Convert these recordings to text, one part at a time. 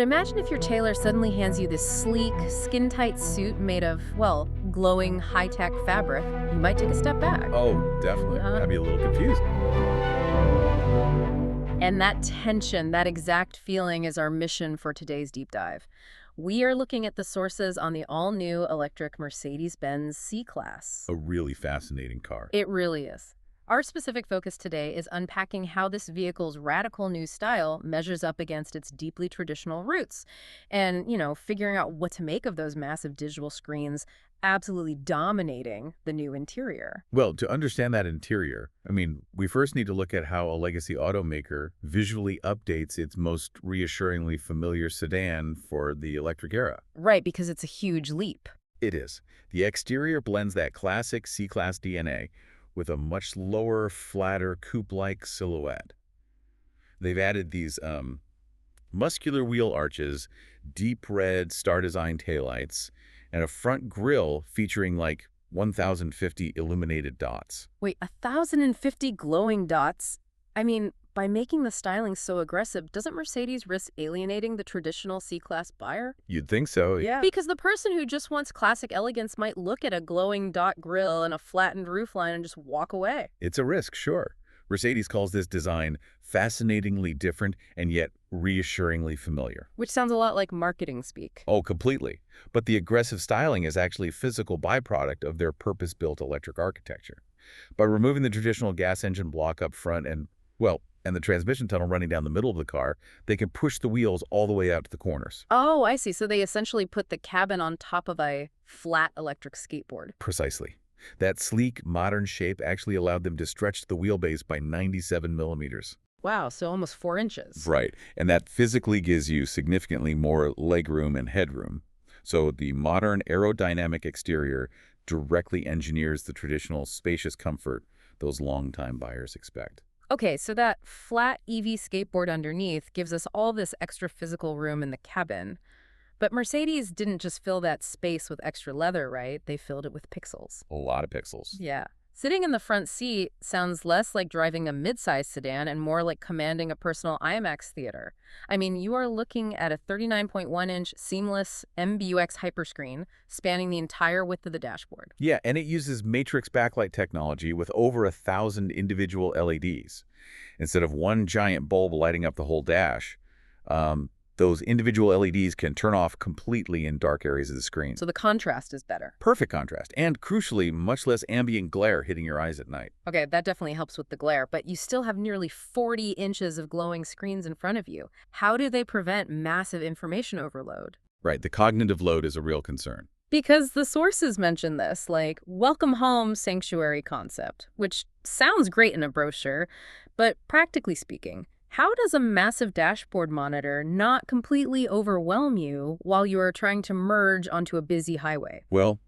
Imagine if your tailor suddenly hands you this sleek, skin-tight suit made of, well, glowing, high-tech fabric. You might take a step back. Oh, definitely. Uh, I'd be a little confused. and that tension, that exact feeling is our mission for today's deep dive. We are looking at the sources on the all-new electric Mercedes-Benz C-Class. A really fascinating car. It really is. Our specific focus today is unpacking how this vehicle's radical new style measures up against its deeply traditional roots and, figuring out what to make of those massive digital screens absolutely dominating the new interior. Well, to understand that interior, we first need to look at how a legacy automaker visually updates its most reassuringly familiar sedan for the electric era. Right, because it's a huge leap. It is. The exterior blends that classic C-Class DNA with a much lower, flatter, coupe-like silhouette. They've added these muscular wheel arches, deep red star-design taillights, and a front grille featuring like 1,050 illuminated dots. Wait, 1,050 glowing dots? By making the styling so aggressive, doesn't Mercedes risk alienating the traditional C-Class buyer? You'd think so. Yeah. Because the person who just wants classic elegance might look at a glowing dot grille and a flattened roofline and just walk away. It's a risk, sure. Mercedes calls this design fascinatingly different and yet reassuringly familiar. Which sounds a lot like marketing speak. Oh, completely. But the aggressive styling is actually a physical byproduct of their purpose-built electric architecture. By removing the traditional gas engine block up front and the transmission tunnel running down the middle of the car, they can push the wheels all the way out to the corners. Oh, I see. So they essentially put the cabin on top of a flat electric skateboard. Precisely. That sleek, modern shape actually allowed them to stretch the wheelbase by 97 millimeters. Wow, so almost 4 inches. Right, and that physically gives you significantly more legroom and headroom. So the modern aerodynamic exterior directly engineers the traditional spacious comfort those longtime buyers expect. Okay, so that flat EV skateboard underneath gives us all this extra physical room in the cabin. But Mercedes didn't just fill that space with extra leather, right? They filled it with pixels. A lot of pixels. Yeah. Sitting in the front seat sounds less like driving a midsize sedan and more like commanding a personal IMAX theater. You are looking at a 39.1-inch seamless MBUX hyperscreen spanning the entire width of the dashboard. Yeah, and it uses matrix backlight technology with over 1,000 individual LEDs. Instead of one giant bulb lighting up the whole dash, those individual LEDs can turn off completely in dark areas of the screen. So the contrast is better. Perfect contrast, and crucially, much less ambient glare hitting your eyes at night. Okay, that definitely helps with the glare, but you still have nearly 40 inches of glowing screens in front of you. How do they prevent massive information overload? Right, the cognitive load is a real concern. Because the sources mention this, like welcome home sanctuary concept, which sounds great in a brochure, but practically speaking, how does a massive dashboard monitor not completely overwhelm you while you are trying to merge onto a busy highway? Well,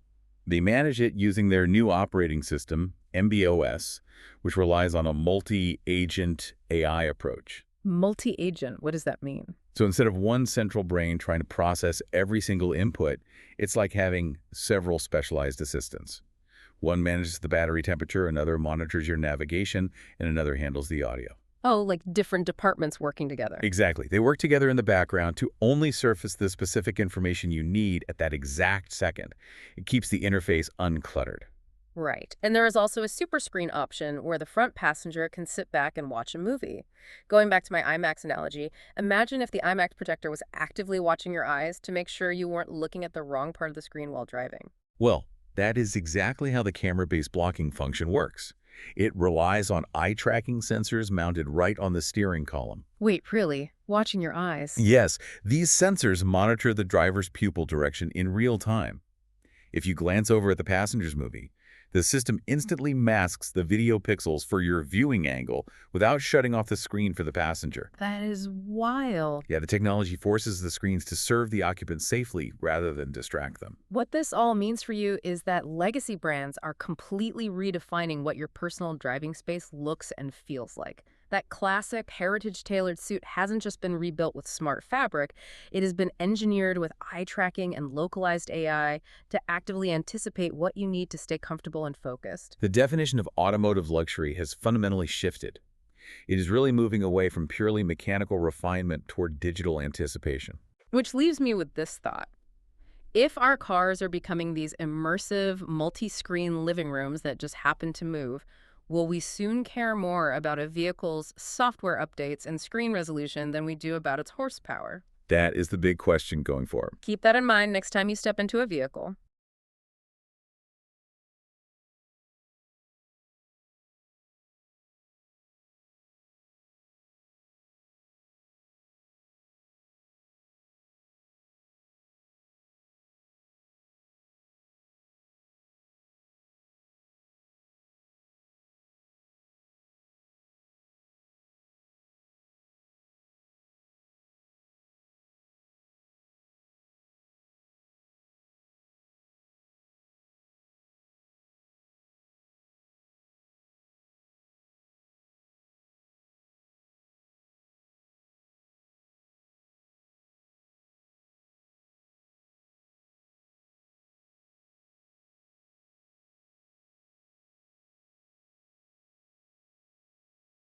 they manage it using their new operating system, MBOS, which relies on a multi-agent AI approach. Multi-agent, what does that mean? So instead of one central brain trying to process every single input, it's like having several specialized assistants. One manages the battery temperature, another monitors your navigation, and another handles the audio. Oh, like different departments working together. Exactly. They work together in the background to only surface the specific information you need at that exact second. It keeps the interface uncluttered. Right. And there is also a super screen option where the front passenger can sit back and watch a movie. Going back to my IMAX analogy, imagine if the IMAX projector was actively watching your eyes to make sure you weren't looking at the wrong part of the screen while driving. Well, that is exactly how the camera-based blocking function works. It relies on eye-tracking sensors mounted right on the steering column. Wait, really? Watching your eyes? Yes, these sensors monitor the driver's pupil direction in real time. If you glance over at the passenger's movie, the system instantly masks the video pixels for your viewing angle without shutting off the screen for the passenger. That is wild. Yeah, the technology forces the screens to serve the occupants safely rather than distract them. What this all means for you is that legacy brands are completely redefining what your personal driving space looks and feels like. That classic heritage-tailored suit hasn't just been rebuilt with smart fabric, it has been engineered with eye tracking and localized AI to actively anticipate what you need to stay comfortable and focused. The definition of automotive luxury has fundamentally shifted. It is really moving away from purely mechanical refinement toward digital anticipation. Which leaves me with this thought. If our cars are becoming these immersive, multi-screen living rooms that just happen to move, will we soon care more about a vehicle's software updates and screen resolution than we do about its horsepower? That is the big question going forward. Keep that in mind next time you step into a vehicle.